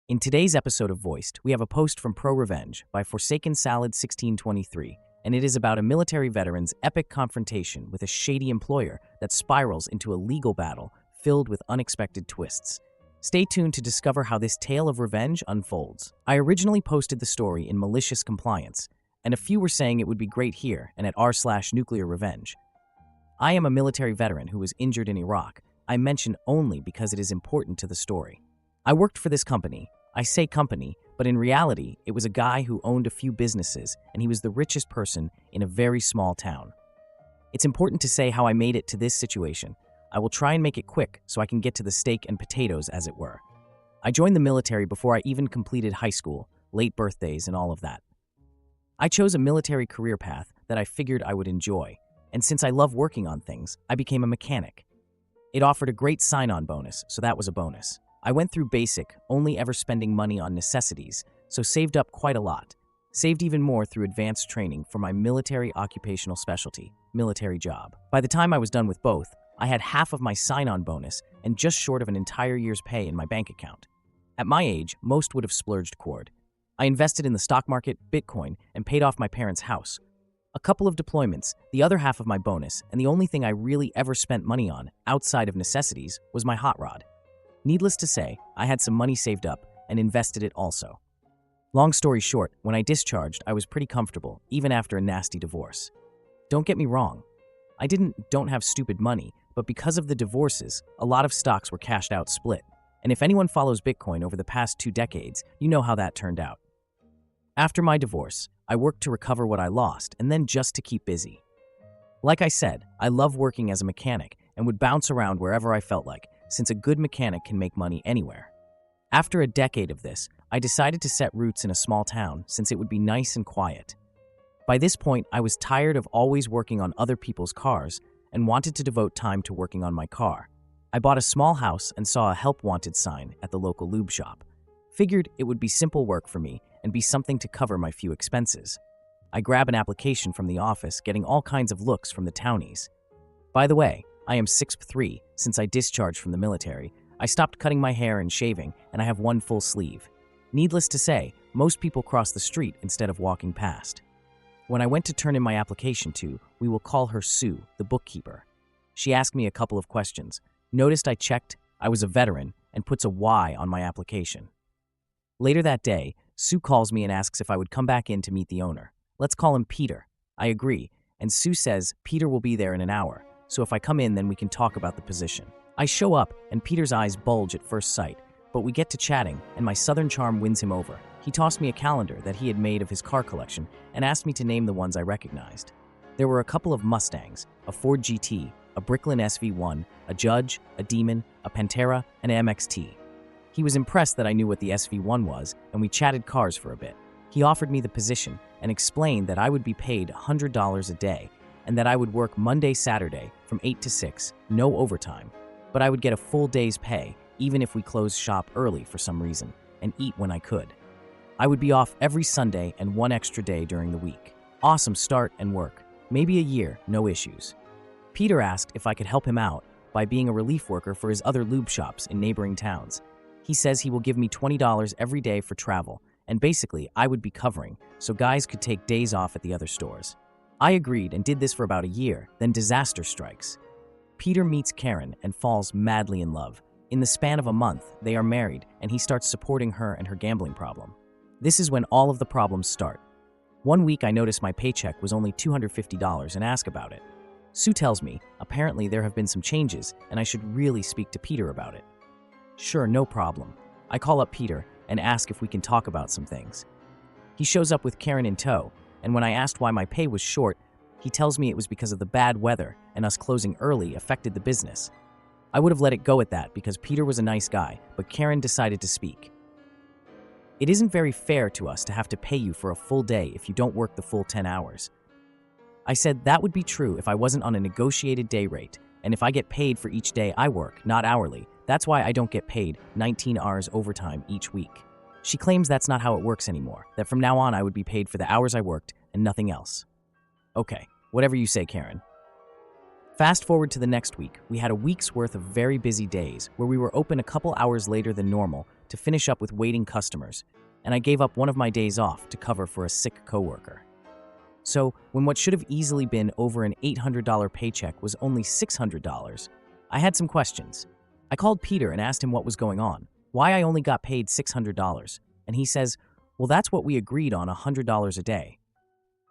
In today's episode of Voiced, we have a post from Pro Revenge by Forsaken Salad 1623, and it is about a military veteran's epic confrontation with a shady employer that spirals into a legal battle filled with unexpected twists. Stay tuned to discover how this tale of revenge unfolds. I originally posted the story in malicious compliance, and a few were saying it would be great here and at r/nuclear revenge. I am a military veteran who was injured in Iraq. I mention only because it is important to the story. I worked for this company. I say company, but in reality, it was a guy who owned a few businesses, and he was the richest person in a very small town. It's important to say how I made it to this situation. I will try and make it quick so I can get to the steak and potatoes, as it were. I joined the military before I even completed high school, late birthdays, and all of that. I chose a military career path that I figured I would enjoy, and since I love working on things, I became a mechanic. It offered a great sign-on bonus, so that was a bonus. I went through basic, only ever spending money on necessities, so saved up quite a lot. Saved even more through advanced training for my military occupational specialty, military job. By the time I was done with both, I had half of my sign-on bonus and just short of an entire year's pay in my bank account. At my age, most would have splurged cord. I invested in the stock market, Bitcoin, and paid off my parents' house. A couple of deployments, the other half of my bonus, and the only thing I really ever spent money on, outside of necessities, was my hot rod. Needless to say, I had some money saved up and invested it also. Long story short, when I discharged, I was pretty comfortable, even after a nasty divorce. Don't get me wrong. I don't have stupid money, but because of the divorces, a lot of stocks were cashed out split. And if anyone follows Bitcoin over the past 2 decades, you know how that turned out. After my divorce, I worked to recover what I lost and then just to keep busy. Like I said, I love working as a mechanic and would bounce around wherever I felt like, since a good mechanic can make money anywhere. After a decade of this, I decided to set roots in a small town since it would be nice and quiet. By this point, I was tired of always working on other people's cars and wanted to devote time to working on my car. I bought a small house and saw a help wanted sign at the local lube shop. Figured it would be simple work for me and be something to cover my few expenses. I grabbed an application from the office, getting all kinds of looks from the townies. By the way, I am 6'3" since I discharged from the military. I stopped cutting my hair and shaving, and I have one full sleeve. Needless to say, most people cross the street instead of walking past. When I went to turn in my application to, we will call her Sue, the bookkeeper. She asked me a couple of questions. Noticed I checked I was a veteran and puts a Y on my application. Later that day, Sue calls me and asks if I would come back in to meet the owner. Let's call him Peter. I agree, and Sue says Peter will be there in an hour. So if I come in, then we can talk about the position. I show up, and Peter's eyes bulge at first sight, but we get to chatting, and my southern charm wins him over. He tossed me a calendar that he had made of his car collection and asked me to name the ones I recognized. There were a couple of Mustangs, a Ford GT, a Bricklin SV1, a Judge, a Demon, a Pantera, and an MXT. He was impressed that I knew what the SV1 was, and we chatted cars for a bit. He offered me the position and explained that I would be paid $100 a day, and that I would work Monday, Saturday from 8 to 6, no overtime, but I would get a full day's pay even if we closed shop early for some reason, and eat when I could. I would be off every Sunday and one extra day during the week. Awesome start and work. Maybe a year, no issues. Peter asked if I could help him out by being a relief worker for his other lube shops in neighboring towns. He says he will give me $20 every day for travel, and basically I would be covering, so guys could take days off at the other stores. I agreed and did this for about a year, then disaster strikes. Peter meets Karen and falls madly in love. In the span of a month, they are married, and he starts supporting her and her gambling problem. This is when all of the problems start. One week I notice my paycheck was only $250 and ask about it. Sue tells me, apparently there have been some changes, and I should really speak to Peter about it. Sure, no problem. I call up Peter and ask if we can talk about some things. He shows up with Karen in tow, and when I asked why my pay was short, he tells me it was because of the bad weather and us closing early affected the business. I would have let it go at that because Peter was a nice guy, but Karen decided to speak. It isn't very fair to us to have to pay you for a full day if you don't work the full 10 hours. I said that would be true if I wasn't on a negotiated day rate, and if I get paid for each day I work, not hourly. That's why I don't get paid 19 hours overtime each week. She claims that's not how it works anymore, that from now on I would be paid for the hours I worked and nothing else. Okay, whatever you say, Karen. Fast forward to the next week, we had a week's worth of very busy days where we were open a couple hours later than normal to finish up with waiting customers, and I gave up one of my days off to cover for a sick coworker. So, when what should have easily been over an $800 paycheck was only $600, I had some questions. I called Peter and asked him what was going on, why I only got paid $600, and he says, well, that's what we agreed on, $100 a day.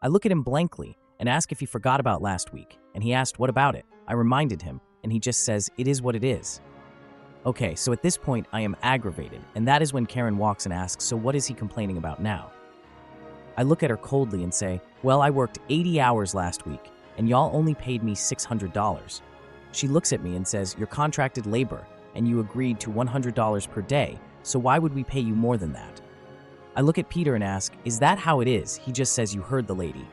I look at him blankly and ask if he forgot about last week, and he asked what about it. I reminded him, and he just says, it is what it is. Okay, so at this point, I am aggravated, and that is when Karen walks and asks, so what is he complaining about now? I look at her coldly and say, well, I worked 80 hours last week, and y'all only paid me $600. She looks at me and says, you're contracted labor, and you agreed to $100 per day, so why would we pay you more than that? I look at Peter and ask, is that how it is? He just says, you heard the lady.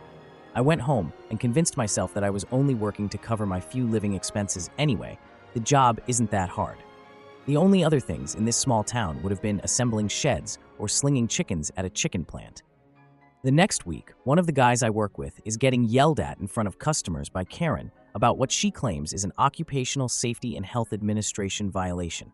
I went home and convinced myself that I was only working to cover my few living expenses anyway. The job isn't that hard. The only other things in this small town would have been assembling sheds or slinging chickens at a chicken plant. The next week, one of the guys I work with is getting yelled at in front of customers by Karen about what she claims is an Occupational Safety and Health Administration violation.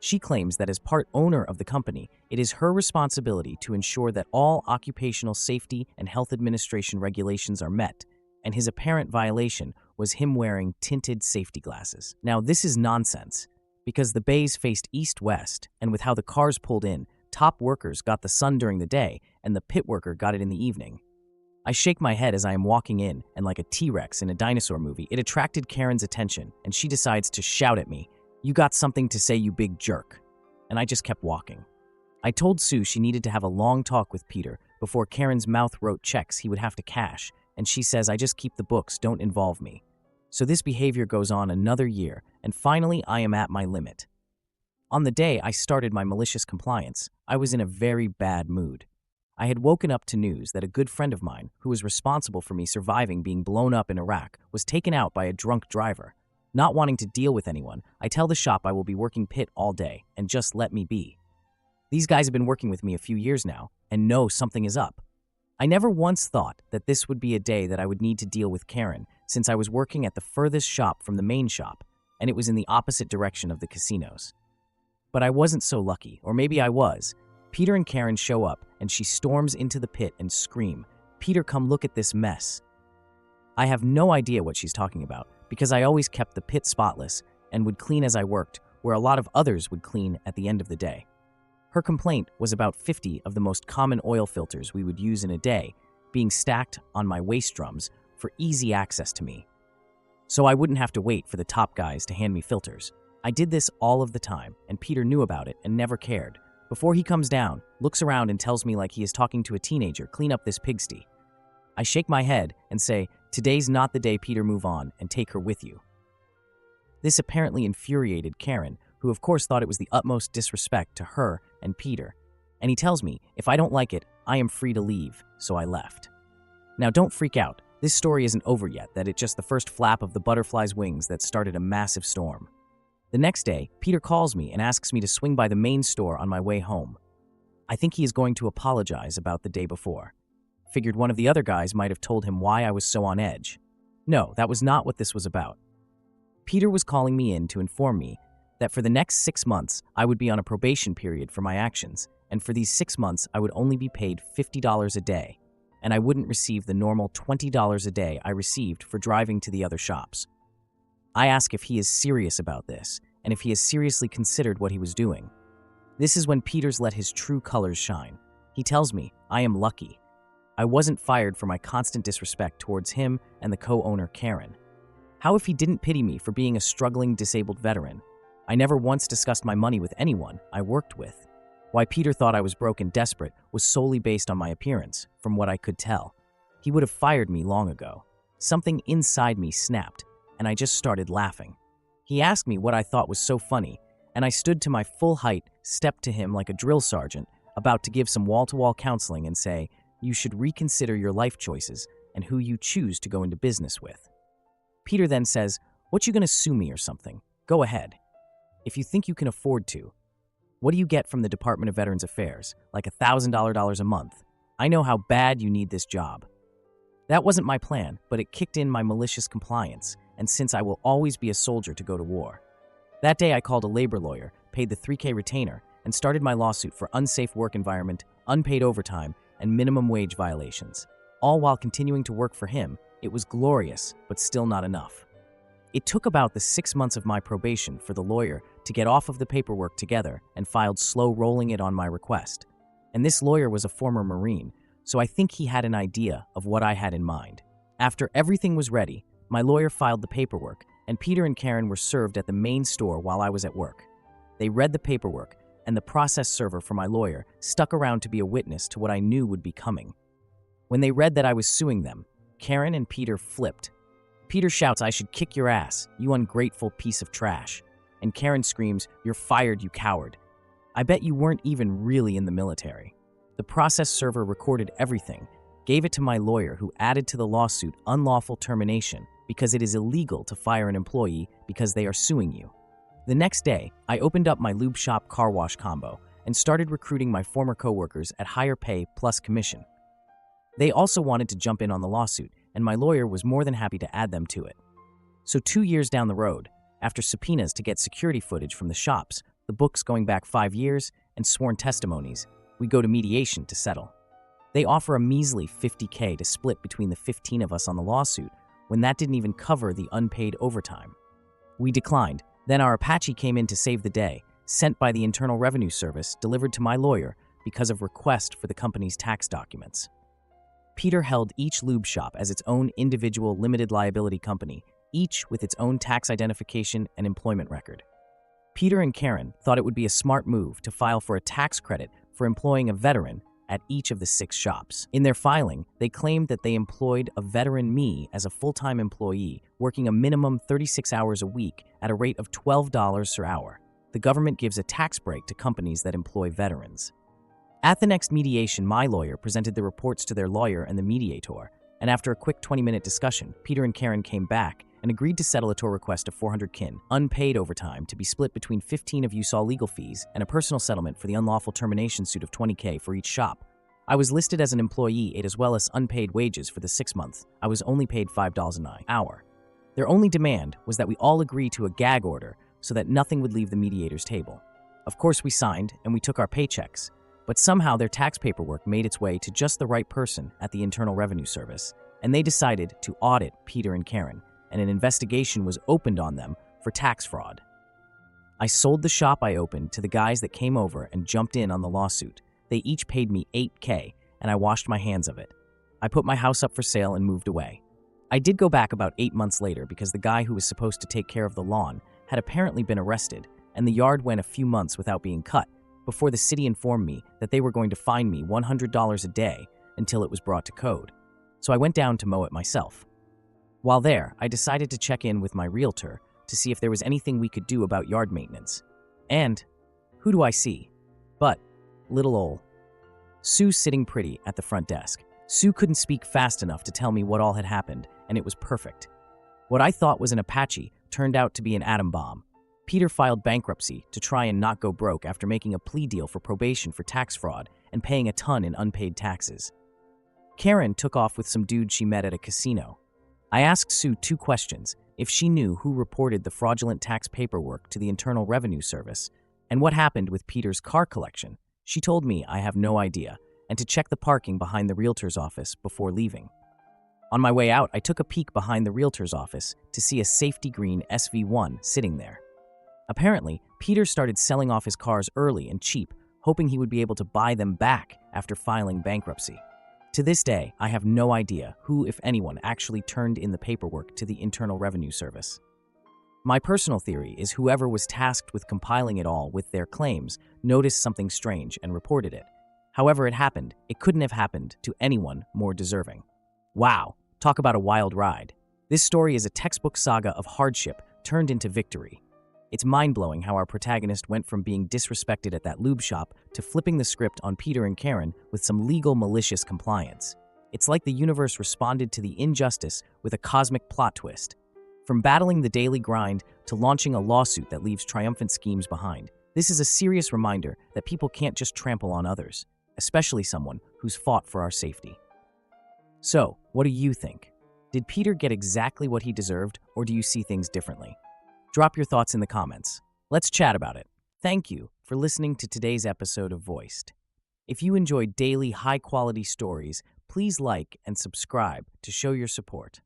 She claims that as part owner of the company, it is her responsibility to ensure that all Occupational Safety and Health Administration regulations are met, and his apparent violation was him wearing tinted safety glasses. Now, this is nonsense, because the bays faced east-west, and with how the cars pulled in, top workers got the sun during the day, and the pit worker got it in the evening. I shake my head as I am walking in, and like a T-Rex in a dinosaur movie, it attracted Karen's attention, and she decides to shout at me, you got something to say, you big jerk. And I just kept walking. I told Sue she needed to have a long talk with Peter before Karen's mouth wrote checks he would have to cash, and she says, I just keep the books, don't involve me. So this behavior goes on another year, and finally I am at my limit. On the day I started my malicious compliance, I was in a very bad mood. I had woken up to news that a good friend of mine, who was responsible for me surviving being blown up in Iraq, was taken out by a drunk driver. Not wanting to deal with anyone, I tell the shop I will be working pit all day and just let me be. These guys have been working with me a few years now and know something is up. I never once thought that this would be a day that I would need to deal with Karen, since I was working at the furthest shop from the main shop, and it was in the opposite direction of the casinos. But I wasn't so lucky, or maybe I was. Peter and Karen show up, and she storms into the pit and scream, Peter, come look at this mess. I have no idea what she's talking about, because I always kept the pit spotless and would clean as I worked, where a lot of others would clean at the end of the day. Her complaint was about 50 of the most common oil filters we would use in a day being stacked on my waste drums for easy access to me. So I wouldn't have to wait for the top guys to hand me filters. I did this all of the time, and Peter knew about it and never cared. Before he comes down, looks around and tells me like he is talking to a teenager, clean up this pigsty. I shake my head and say, today's not the day, Peter, move on and take her with you. This apparently infuriated Karen, who of course thought it was the utmost disrespect to her and Peter. And he tells me, if I don't like it, I am free to leave, so I left. Now don't freak out, this story isn't over yet, that it's just the first flap of the butterfly's wings that started a massive storm. The next day, Peter calls me and asks me to swing by the main store on my way home. I think he is going to apologize about the day before. Figured one of the other guys might have told him why I was so on edge. No, that was not what this was about. Peter was calling me in to inform me that for the next 6 months, I would be on a probation period for my actions, and for these 6 months, I would only be paid $50 a day, and I wouldn't receive the normal $20 a day I received for driving to the other shops. I ask if he is serious about this, and if he has seriously considered what he was doing. This is when Peter's let his true colors shine. He tells me I am lucky. I wasn't fired for my constant disrespect towards him and the co-owner Karen. How if he didn't pity me for being a struggling disabled veteran? I never once discussed my money with anyone I worked with. Why Peter thought I was broke and desperate was solely based on my appearance, from what I could tell. He would have fired me long ago. Something inside me snapped, and I just started laughing. He asked me what I thought was so funny, and I stood to my full height, stepped to him like a drill sergeant, about to give some wall-to-wall counseling and say, you should reconsider your life choices and who you choose to go into business with. Peter then says, what you gonna sue me or something? Go ahead. If you think you can afford to. What do you get from the Department of Veterans Affairs? Like $1,000 a month. I know how bad you need this job. That wasn't my plan, but it kicked in my malicious compliance, and since I will always be a soldier to go to war. That day I called a labor lawyer, paid the $3K retainer, and started my lawsuit for unsafe work environment, unpaid overtime, and minimum wage violations. All while continuing to work for him. It was glorious, but still not enough. It took about the 6 months of my probation for the lawyer to get off of the paperwork together and filed slow rolling it on my request. And this lawyer was a former Marine, so I think he had an idea of what I had in mind. After everything was ready, my lawyer filed the paperwork, and Peter and Karen were served at the main store while I was at work. They read the paperwork, and the process server for my lawyer stuck around to be a witness to what I knew would be coming. When they read that I was suing them, Karen and Peter flipped. Peter shouts, "I should kick your ass, you ungrateful piece of trash." And Karen screams, "You're fired, you coward. I bet you weren't even really in the military." The process server recorded everything, gave it to my lawyer who added to the lawsuit unlawful termination because it is illegal to fire an employee because they are suing you. The next day, I opened up my lube shop car wash combo and started recruiting my former coworkers at higher pay plus commission. They also wanted to jump in on the lawsuit, and my lawyer was more than happy to add them to it. So 2 years down the road, after subpoenas to get security footage from the shops, the books going back 5 years, and sworn testimonies, we go to mediation to settle. They offer a measly $50K to split between the 15 of us on the lawsuit, when that didn't even cover the unpaid overtime. We declined. Then our Apache came in to save the day, sent by the Internal Revenue Service, delivered to my lawyer because of request for the company's tax documents. Peter held each lube shop as its own individual limited liability company, each with its own tax identification and employment record. Peter and Karen thought it would be a smart move to file for a tax credit for employing a veteran at each of the 6 shops. In their filing, they claimed that they employed a veteran me as a full-time employee, working a minimum 36 hours a week at a rate of $12 per hour. The government gives a tax break to companies that employ veterans. At the next mediation, my lawyer presented the reports to their lawyer and the mediator, and after a quick 20-minute discussion, Peter and Karen came back and agreed to settle a tour request of 400 kin, unpaid overtime to be split between 15 of you saw legal fees and a personal settlement for the unlawful termination suit of 20K for each shop. I was listed as an employee as well as unpaid wages for the 6 months. I was only paid $5 an hour. Their only demand was that we all agree to a gag order so that nothing would leave the mediator's table. Of course, we signed and we took our paychecks, but somehow their tax paperwork made its way to just the right person at the Internal Revenue Service, and they decided to audit Peter and Karen, and an investigation was opened on them for tax fraud. I sold the shop I opened to the guys that came over and jumped in on the lawsuit. They each paid me $8K, and I washed my hands of it. I put my house up for sale and moved away. I did go back about 8 months later because the guy who was supposed to take care of the lawn had apparently been arrested, and the yard went a few months without being cut, before the city informed me that they were going to fine me $100 a day until it was brought to code. So I went down to mow it myself. While there, I decided to check in with my realtor to see if there was anything we could do about yard maintenance. And who do I see? But little ol' Sue sitting pretty at the front desk. Sue couldn't speak fast enough to tell me what all had happened, and it was perfect. What I thought was an Apache turned out to be an atom bomb. Peter filed bankruptcy to try and not go broke after making a plea deal for probation for tax fraud and paying a ton in unpaid taxes. Karen took off with some dude she met at a casino. I asked Sue 2 questions: if she knew who reported the fraudulent tax paperwork to the Internal Revenue Service, and what happened with Peter's car collection. She told me I have no idea, and to check the parking behind the realtor's office before leaving. On my way out, I took a peek behind the realtor's office to see a safety green SV1 sitting there. Apparently, Peter started selling off his cars early and cheap, hoping he would be able to buy them back after filing bankruptcy. To this day, I have no idea who, if anyone, actually turned in the paperwork to the Internal Revenue Service. My personal theory is whoever was tasked with compiling it all with their claims noticed something strange and reported it. However it happened, it couldn't have happened to anyone more deserving. Wow, talk about a wild ride. This story is a textbook saga of hardship turned into victory. It's mind-blowing how our protagonist went from being disrespected at that lube shop to flipping the script on Peter and Karen with some legal malicious compliance. It's like the universe responded to the injustice with a cosmic plot twist. From battling the daily grind to launching a lawsuit that leaves triumphant schemes behind, this is a serious reminder that people can't just trample on others, especially someone who's fought for our safety. So, what do you think? Did Peter get exactly what he deserved, or do you see things differently? Drop your thoughts in the comments. Let's chat about it. Thank you for listening to today's episode of Voiced. If you enjoyed daily, high-quality stories, please like and subscribe to show your support.